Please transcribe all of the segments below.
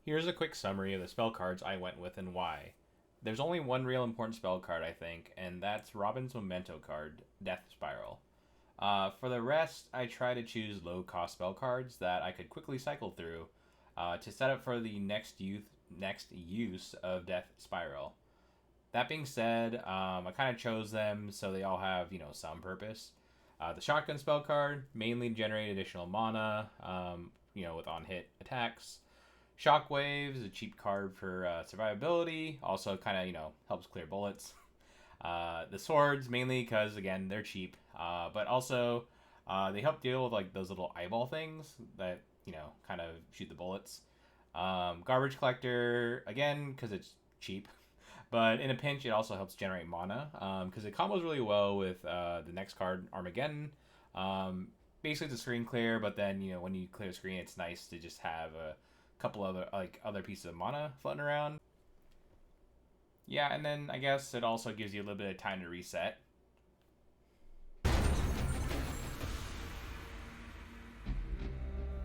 Here's a quick summary of the spell cards I went with and why. There's only one real important spell card, I think, and that's Robin's Memento card, Death Spiral. For the rest, I try to choose low-cost spell cards that I could quickly cycle through to set up for the next use of Death Spiral. That being said, I kind of chose them so they all have, some purpose. The Shotgun spell card, mainly to generate additional mana, with on-hit attacks. Shockwave is a cheap card for survivability, also kind of, helps clear bullets. The swords, mainly because, again, they're cheap, but also they help deal with, those little eyeball things that, kind of shoot the bullets. Garbage collector, again, because it's cheap. But in a pinch, it also helps generate mana, because it combos really well with the next card, Armageddon. Basically, it's a screen clear, but then, when you clear the screen, it's nice to just have a couple other pieces of mana floating around. Yeah, and then I guess it also gives you a little bit of time to reset.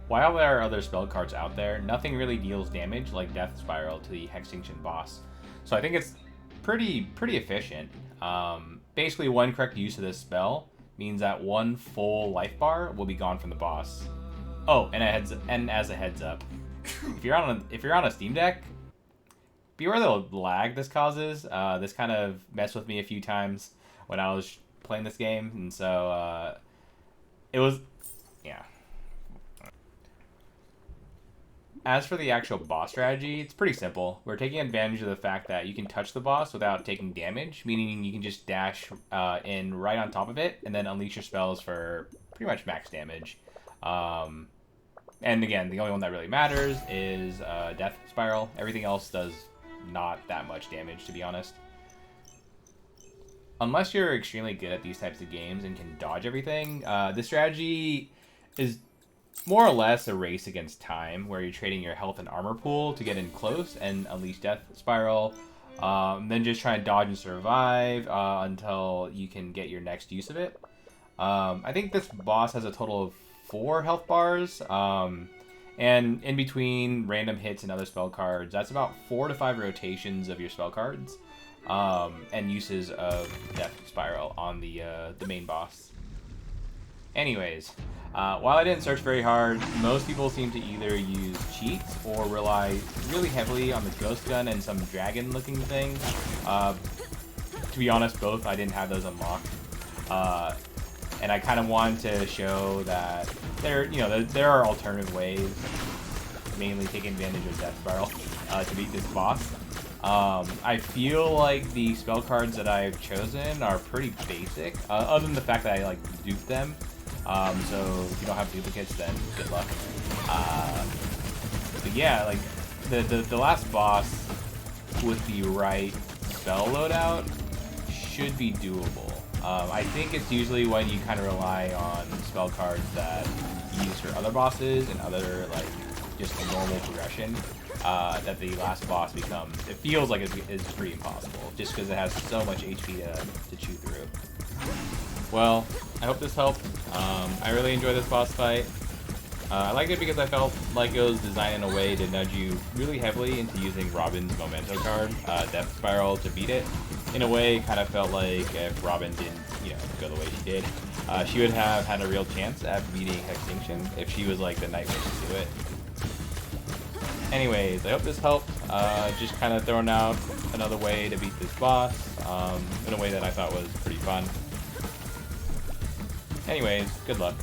While there are other spell cards out there, nothing really deals damage like Death Spiral to the Hextinction boss. So I think it's pretty efficient. Basically, one correct use of this spell means that one full life bar will be gone from the boss. Oh, and as a heads up, if you're on a Steam Deck, beware the lag this causes. This kind of messed with me a few times when I was playing this game, and so it was, yeah. As for the actual boss strategy, it's pretty simple. We're taking advantage of the fact that you can touch the boss without taking damage, meaning you can just dash in right on top of it and then unleash your spells for pretty much max damage. And again, the only one that really matters is Death Spiral. Everything else does not that much damage, to be honest. Unless you're extremely good at these types of games and can dodge everything, this strategy is more or less a race against time, where you're trading your health and armor pool to get in close and unleash Death Spiral, then just try and dodge and survive until you can get your next use of it. I think this boss has a total of 4 health bars, and in between random hits and other spell cards, that's about 4 to 5 rotations of your spell cards, and uses of Death Spiral on the main boss. Anyways, while I didn't search very hard, most people seem to either use cheats or rely really heavily on the ghost gun and some dragon-looking thing. To be honest, both. I didn't have those unlocked. And I kind of wanted to show that there are alternative ways, mainly taking advantage of Death Spiral to beat this boss. I feel like the spell cards that I've chosen are pretty basic, other than the fact that I duped them. So if you don't have duplicates, then good luck. But yeah, the last boss with the right spell loadout should be doable. I think it's usually when you kind of rely on spell cards that you use for other bosses and other just a normal progression, that the last boss becomes, it feels like it's pretty impossible, just because it has so much HP to chew through. Well, I hope this helped. I really enjoyed this boss fight. I liked it because I felt like it was designed in a way to nudge you really heavily into using Robin's Memento card, Death Spiral, to beat it. In a way, it kind of felt like if Robin didn't, go the way she did, she would have had a real chance at beating Hextinction if she was the Knight Witch to do it. Anyways, I hope this helped. Just kind of throwing out another way to beat this boss, in a way that I thought was pretty fun. Anyways, good luck.